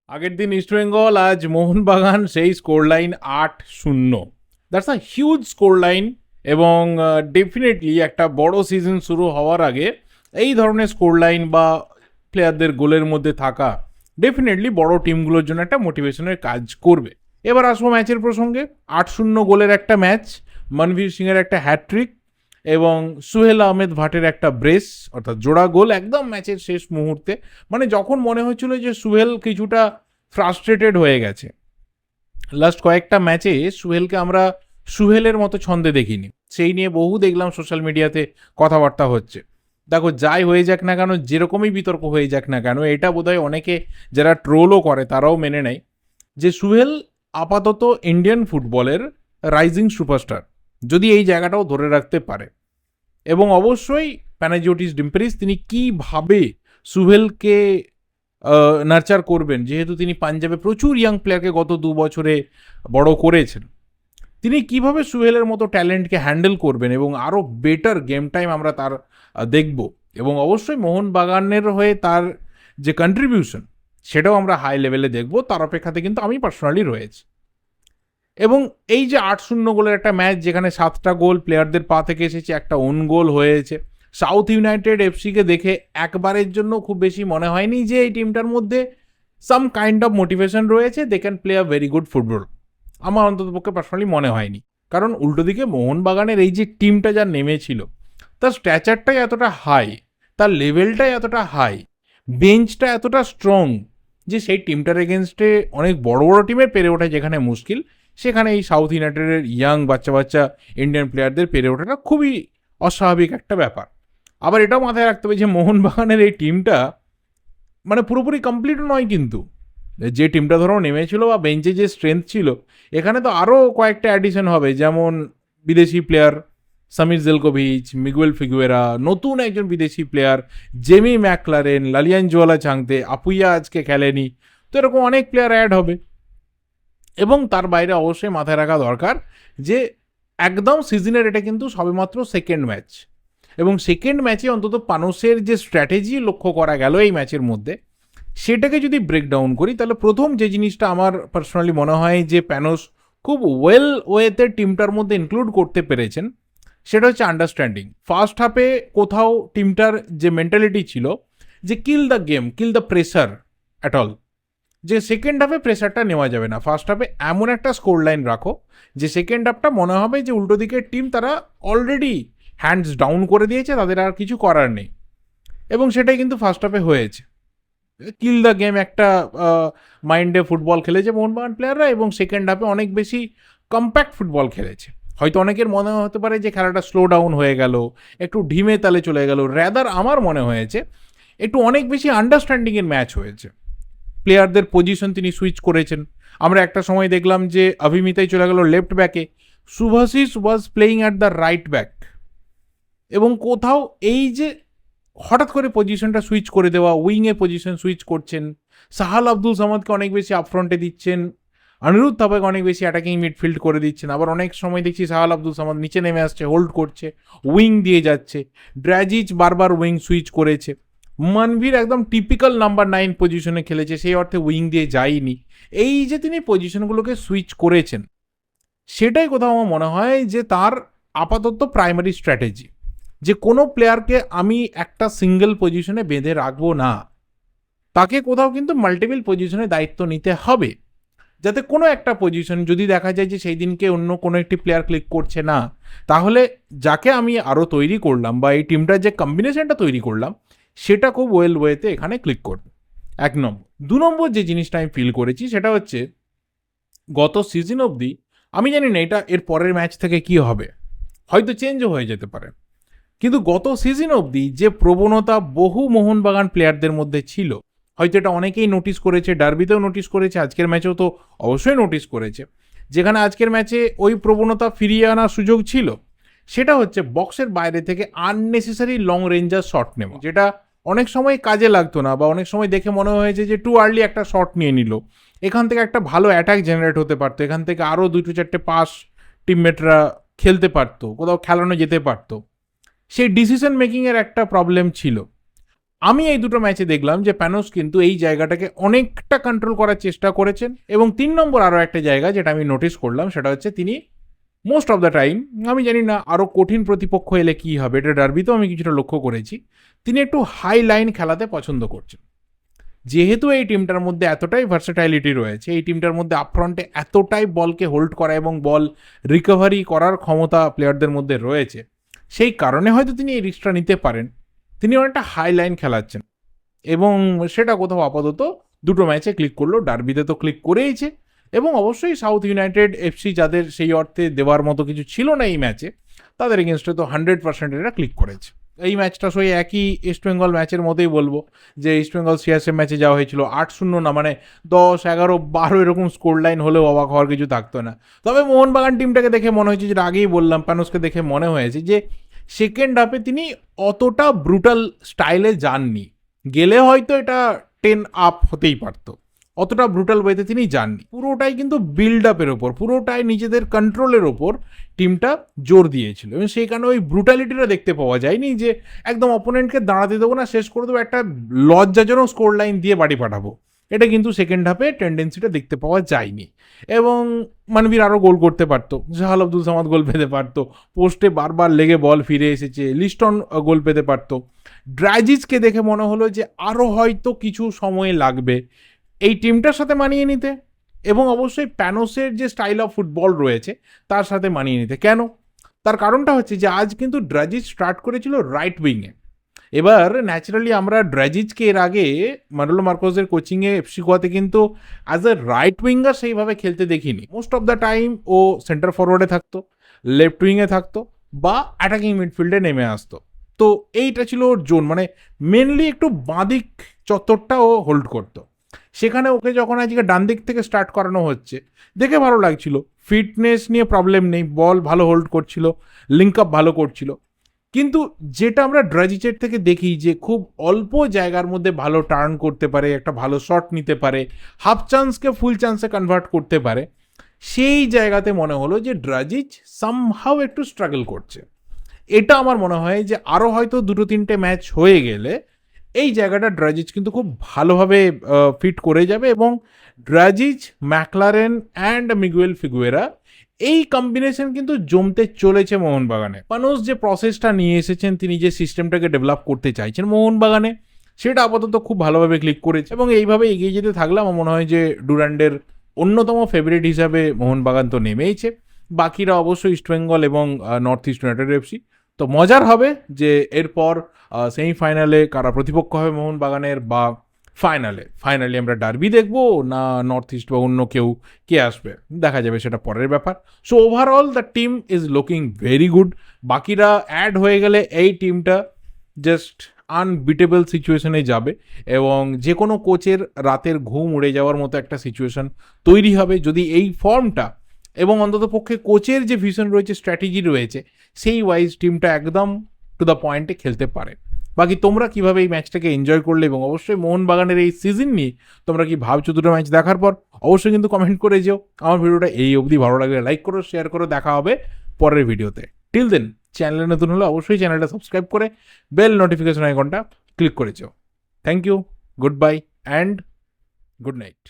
আগের দিন ইস্টবেঙ্গল, আজ মোহনবাগান, সেই score line 8-0। That's a huge score line. এবং ডেফিনেটলি একটা বড় সিজন শুরু হওয়ার আগে এই ধরনের স্কোর লাইন বা প্লেয়ারদের গোলের মধ্যে থাকা ডেফিনেটলি বড় টিমগুলোর জন্য একটা মোটিভেশনের কাজ করবে। এবার আসবো ম্যাচের প্রসঙ্গে। 8-0 গোলের একটা ম্যাচ, মনভীর সিংয়ের একটা হ্যাট্রিক এবং সুহেল আহমেদ ভাটের একটা ব্রেস, অর্থাৎ জোড়া গোল একদম ম্যাচের শেষ মুহূর্তে। মানে যখন মনে হচ্ছিল যে সুহেল কিছুটা ফ্রাস্ট্রেটেড হয়ে গেছে। লাস্ট কয়েকটা ম্যাচে সুহেলকে আমরা সুহেলের মতো ছন্দে দেখিনি, সেই নিয়ে বহু দেখলাম সোশ্যাল মিডিয়াতে কথাবার্তা হচ্ছে। দেখো, যাই হয়ে যাক না কেন, যেরকমই বিতর্ক হয়ে যাক না কেন, এটা বোধহয় অনেকে যারা ট্রোলও করে তারাও মেনে নেয় যে সুহেল আপাতত ইন্ডিয়ান ফুটবলের রাইজিং সুপারস্টার, যদি এই জায়গাটাও ধরে রাখতে পারে। এবং অবশ্যই প্যানাজিওটিস ডিম্পেরিস তিনি কীভাবে সুহেলকে নার্চার করবেন, যেহেতু তিনি পাঞ্জাবে প্রচুর ইয়াং প্লেয়ারকে গত 2 বছরে বড় করেছেন, তিনি কিভাবে সুহেলের মতো ট্যালেন্টকে হ্যান্ডেল করবেন এবং আরও বেটার গেম টাইম আমরা তার দেখব। এবং অবশ্যই মোহনবাগানের হয়ে তার যে কন্ট্রিবিউশন, সেটাও আমরা হাই লেভেলে দেখব, তার অপেক্ষাতে কিন্তু আমি পার্সোনালি রয়েছি। এবং এই যে 8-0 গোলের একটা ম্যাচ, যেখানে 7টা গোল প্লেয়ারদের পা থেকে এসেছে, একটা ওন গোল হয়েছে, সাউথ ইউনাইটেড এফসিকে দেখে একবারের জন্য খুব বেশি মনে হয়নি যে এই টিমটার মধ্যে সাম কাইন্ড অফ মোটিভেশন রয়েছে, they can play a very good football. আমার অন্ততপক্ষে পার্সোনালি মনে হয়নি। কারণ উল্টো দিকে মোহনবাগানের এই যে টিমটা যা নেমেছিল, তার স্ট্যাচারটাই এতটা হাই, তার লেভেলটাই এতটা হাই, বেঞ্চটা এতটা স্ট্রং, যে সেই টিমটার এগেনস্টে অনেক বড় বড় টিমের পেরে ওঠা যেখানে মুশকিল, সেখানে এই সাউথ ইউনাইটেডের ইয়াং বাচ্চা বাচ্চা ইন্ডিয়ান প্লেয়ারদের পেরে ওঠাটা খুবই অস্বাভাবিক একটা ব্যাপার। আবার এটাও মাথায় রাখতে হবে যে মোহনবাগানের এই টিমটা মানে পুরোপুরি কমপ্লিটও নয়, কিন্তু যে টিমটা ধরো নেমেছিল বা বেঞ্চে যে স্ট্রেংথ ছিল, এখানে তো আরও কয়েকটা অ্যাডিশন হবে, যেমন বিদেশি player Samir Zelkovic, Miguel Figueira, নতুন একজন বিদেশি player Jamie Maclaren, লালিয়ান Zuala Chhangte, Apuia আজকে খেলেনি, তো এরকম অনেক প্লেয়ার অ্যাড হবে। এবং তার বাইরে অবশ্যই মাথায় রাখা দরকার যে একদম সিজনের এটা কিন্তু সবেমাত্র সেকেন্ড ম্যাচ, এবং সেকেন্ড ম্যাচে অন্তত পানোসের যে স্ট্র্যাটেজি লক্ষ্য করা গেল এই ম্যাচের মধ্যে, সেটাকে যদি ব্রেকডাউন করি, তাহলে প্রথম যে জিনিসটা আমার পার্সোনালি মনে হয় যে প্যানোস খুব ওয়েল ওয়েতে টিমটার মধ্যে ইনক্লুড করতে পেরেছেন, সেটা হচ্ছে আন্ডারস্ট্যান্ডিং। ফার্স্ট হাফে কোথাও টিমটার যে মেন্টালিটি ছিল যে kill the game, kill the pressure at all, যে সেকেন্ড হাফে প্রেসারটা নেওয়া যাবে না, ফার্স্ট হাফে এমন একটা স্কোর লাইন রাখো যে সেকেন্ড হাফটা মনে হবে যে উল্টো দিকের টিম তারা অলরেডি হ্যান্ডস ডাউন করে দিয়েছে, তাদের আর কিছু করার নেই। এবং সেটাই কিন্তু ফার্স্ট হাফে হয়েছে। কিল দ্য গেম একটা মাইন্ডে ফুটবল খেলেছে মোহনবাগান প্লেয়াররা, এবং সেকেন্ড হাফে অনেক বেশি কম্প্যাক্ট ফুটবল খেলেছে। হয়তো অনেকের মনে হতে পারে যে খেলাটা স্লো ডাউন হয়ে গেল, একটু ঢিমে তালে চলে গেল, র্যাদার আমার মনে হয়েছে একটু অনেক বেশি আন্ডারস্ট্যান্ডিংয়ের ম্যাচ হয়েছে। প্লেয়ারদের পজিশন তিনি সুইচ করেছেন। আমরা একটা সময় দেখলাম যে অভিমিতাই চলে গেল left back, Subhasish was playing at the right back. এবং কোথাও এই যে হঠাৎ করে পজিশনটা সুইচ করে দেওয়া, উইংয়ে পজিশন সুইচ করছেন, সাহাল আব্দুল সামাদকে অনেক বেশি আপফ্রন্টে দিচ্ছেন, অনিরুদ্ধ থাপাকে অনেক বেশি অ্যাটাকিং মিডফিল্ড করে দিচ্ছেন, আবার অনেক সময় দেখছি সাহাল আব্দুল সামাদ নিচে নেমে আসছে, হোল্ড করছে, উইং দিয়ে যাচ্ছে, ড্র্যাজিচ বারবার উইং সুইচ করেছে, মনভীর একদম টিপিক্যাল নাম্বার 9 পজিশনে খেলেছে, সেই অর্থে উইং দিয়ে যায়নি। এই যে তিনি পজিশনগুলোকে সুইচ করেছেন, সেটাই কোথাও আমার মনে হয় যে তার আপাতত প্রাইমারি স্ট্র্যাটেজি, যে কোনো প্লেয়ারকে আমি একটা সিঙ্গেল পজিশনে বেঁধে রাখবো না, তাকে কোথাও কিন্তু মাল্টিপল পজিশনে দায়িত্ব নিতে হবে, যাতে কোনো একটা পজিশন যদি দেখা যায় যে সেই দিনকে অন্য কোনো একটি প্লেয়ার ক্লিক করছে না, তাহলে যাকে আমি আরও তৈরি করলাম বা এই টিমটার যে কম্বিনেশনটা তৈরি করলাম, সেটা খুব ওয়েল ওয়েতে এখানে ক্লিক করবে। 1 নম্বর। 2 নম্বর যে জিনিসটা আমি ফিল করেছি সেটা হচ্ছে গত সিজন অবধি, আমি জানি না এটা এর পরের ম্যাচ থেকে কি হবে, হয়তো চেঞ্জও হয়ে যেতে পারে, কিন্তু গত সিজন অবধি যে প্রবণতা বহু মোহনবাগান প্লেয়ারদের মধ্যে ছিল, হয়তো এটা অনেকেই নোটিস করেছে, ডার্বিতেও নোটিস করেছে, আজকের ম্যাচেও তো অবশ্যই নোটিস করেছে, যেখানে আজকের ম্যাচে ওই প্রবণতা ফিরিয়ে আনার সুযোগ ছিল, সেটা হচ্ছে বক্সের বাইরে থেকে আননেসেসারি লং রেঞ্জার শট নেওয়া, যেটা অনেক সময় কাজে লাগতো না, বা অনেক সময় দেখে মনে হয়েছে যে টু আর্লি একটা শট নিয়ে নিল, এখান থেকে একটা ভালো অ্যাটাক জেনারেট হতে পারতো, এখান থেকে আরও 2-4টে পাস টিমমেটরা খেলতে পারতো, কোথাও খেলানো যেতে পারতো। সেই ডিসিশন মেকিংয়ের একটা প্রবলেম ছিল। আমি এই দুটো ম্যাচে দেখলাম যে প্যানোস কিন্তু এই জায়গাটাকে অনেকটা কন্ট্রোল করার চেষ্টা করেছেন। এবং ৩ নম্বর আরও একটা জায়গা যেটা আমি নোটিস করলাম সেটা হচ্ছে তিনি মোস্ট অফ দ্য টাইম, আমি জানি না আরও কঠিন প্রতিপক্ষ এলে কী হবে, এটা ডার্বিতেও আমি কিছুটা লক্ষ্য করেছি, তিনি একটু হাই লাইন খেলাতে পছন্দ করছেন। যেহেতু এই টিমটার মধ্যে এতটাই ভার্সেটাইলিটি রয়েছে, এই টিমটার মধ্যে আপফ্রন্টে এতটাই বলকে হোল্ড করা এবং বল রিকভারি করার ক্ষমতা প্লেয়ারদের মধ্যে রয়েছে, সেই কারণে হয়তো তিনি এই রিস্কটা নিতে পারেন। তিনি অনেকটা হাই লাইন খেলাচ্ছেন এবং সেটা কোথাও আপাতত দুটো ম্যাচে ক্লিক করলো, ডার্বিতে তো ক্লিক করেইছে। এবং অবশ্যই সাউথ ইউনাইটেড এফসি, যাদের সেই অর্থে দেওয়ার মতো কিছু ছিল না এই ম্যাচে, তাদের এগেনস্টে তো 100% এরা ক্লিক করেছে। এই ম্যাচটা সই একই ইস্টবেঙ্গল ম্যাচের মতোই বলবো, যে ইস্টবেঙ্গল সিএসএফ ম্যাচে যাওয়া হয়েছিল 8-0 না, মানে 10-11-12 এরকম স্কোর লাইন হলেও অবাক হওয়ার কিছু থাকতো না। তবে মোহনবাগান টিমটাকে দেখে মনে হয়েছে, যেটা আগেই বললাম, প্যানোসকে দেখে মনে হয়েছে যে সেকেন্ড হাফে তিনি অতটা ব্রুটাল স্টাইলে যাননি। গেলে হয়তো এটা 10 আপ হতেই পারতো, অতটা ব্রুটাল ওয়েতে তিনি যাননি। পুরোটাই কিন্তু বিল্ড আপের ওপর, পুরোটাই নিজেদের কন্ট্রোলের ওপর টিমটা জোর দিয়েছিল এবং সেই কারণে ওই ব্রুটালিটিটা দেখতে পাওয়া যায়নি যে একদম অপোনেন্টকে দাঁড়াতে দেবো না, শেষ করে দেবো, একটা লজ্জাজনক স্কোর লাইন দিয়ে বাড়ি পাঠাবো, এটা কিন্তু সেকেন্ড হাফে টেন্ডেন্সিটা দেখতে পাওয়া যায়নি। এবং মানবীর আরও গোল করতে পারতো, জাহাল আব্দুল সামাদ গোল পেতে পারতো, পোস্টে বারবার লেগে বল ফিরে এসেছে, লিস্টন গোল পেতে পারতো। ড্রাজিজকে দেখে মনে হলো যে আরও হয়তো কিছু সময় লাগবে এই টিমটার সাথে মানিয়ে নিতে এবং অবশ্যই প্যানোসের যে স্টাইল অফ ফুটবল রয়েছে তার সাথে মানিয়ে নিতে। কেন? তার কারণটা হচ্ছে যে আজ কিন্তু ড্রাজিজ স্টার্ট করেছিল রাইট উইংয়ে। এবার ন্যাচারালি আমরা ড্রাজিজকে এর আগে মানোলো মার্কোসের কোচিংয়ে এফসি গোয়াতে কিন্তু অ্যাজ এ রাইট উইঙ্গার সেইভাবে খেলতে দেখিনি। মোস্ট অফ দ্য টাইম ও সেন্টার ফরওয়ার্ডে থাকতো, লেফট উইংয়ে থাকতো বা অ্যাটাকিং মিডফিল্ডে নেমে আসতো। তো এইটা ছিল ওর জোন, মানে মেনলি একটু বাঁদিক চত্বরটা ও হোল্ড করতো। সেখানে ওকে যখন আজকে ডান দিক থেকে স্টার্ট করানো হচ্ছে, দেখে ভালো লাগছিল। ফিটনেস নিয়ে প্রবলেম নেই, বল ভালো হোল্ড করছিল, লিঙ্ক আপ ভালো করছিল। কিন্তু যেটা আমরা ড্রাজিচের থেকে দেখি যে খুব অল্প জায়গার মধ্যে ভালো টার্ন করতে পারে, একটা ভালো শট নিতে পারে, হাফ চান্সকে ফুল চান্সে কনভার্ট করতে পারে, সেই জায়গাতে মনে হলো যে ড্রাজিচ সামহাও একটু স্ট্রাগল করছে। এটা আমার মনে হয় যে আরও হয়তো 2-3টে ম্যাচ হয়ে গেলে এই জায়গাটা ড্রাজিচ কিন্তু খুব ভালোভাবে ফিট করে যাবে এবং Drazic, McLaren and Miguel Figueira, এই কম্বিনেশন কিন্তু জমতে চলেছে মোহনবাগানে। পানোস যে প্রসেসটা নিয়ে এসেছেন, তিনি যে সিস্টেমটাকে ডেভেলপ করতে চাইছেন মোহনবাগানে, সেটা আপাতত খুব ভালোভাবে ক্লিক করেছে এবং এইভাবে এগিয়ে যেতে থাকলে আমার মনে হয় যে ডুরান্ডের অন্যতম ফেভারিট হিসাবে মোহনবাগান তো নেমেইছে, বাকিরা অবশ্যই ইস্টবেঙ্গল এবং নর্থ ইস্ট ইউনাইটেড এফসি। তো মজার হবে যে এরপর সেমিফাইনালে কারা প্রতিপক্ষ হবে মোহনবাগানের, বা ফাইনালি আমরা ডার্বি দেখবো না নর্থ ইস্ট বা অন্য কেউ কে আসবে, দেখা যাবে, সেটা পরের ব্যাপার। So overall the team is looking very good. বাকিরা অ্যাড হয়ে গেলে এই টিমটা জাস্ট আনবিটেবল সিচুয়েশনে যাবে এবং যে কোনো কোচের রাতের ঘুম উড়ে যাওয়ার মতো একটা সিচুয়েশন তৈরি হবে যদি এই ফর্মটা এবং অন্ততপক্ষে কোচের যে ভিশন রয়েছে, স্ট্র্যাটেজি রয়েছে, সেই ওয়াইজ টিমটা একদম টু দ্য পয়েন্টে খেলতে পারে। বাকি তোমরা কিভাবে এই ম্যাচটাকে এনজয় করলে এবং অবশ্যই মোহনবাগানের এই সিজন নিয়ে তোমরা কি ভাবছো দুটো ম্যাচ দেখার পর, অবশ্যই কিন্তু কমেন্ট করে যেও। আমার ভিডিওটা এই অবধি ভালো লাগলে লাইক করো, শেয়ার করো, দেখা হবে পরের ভিডিওতে। টিল দেন, চ্যানেলে নতুন হলে অবশ্যই চ্যানেলটা সাবস্ক্রাইব করে বেল নোটিফিকেশন আইকনটা ক্লিক করে যেও। Thank you, goodbye and good night.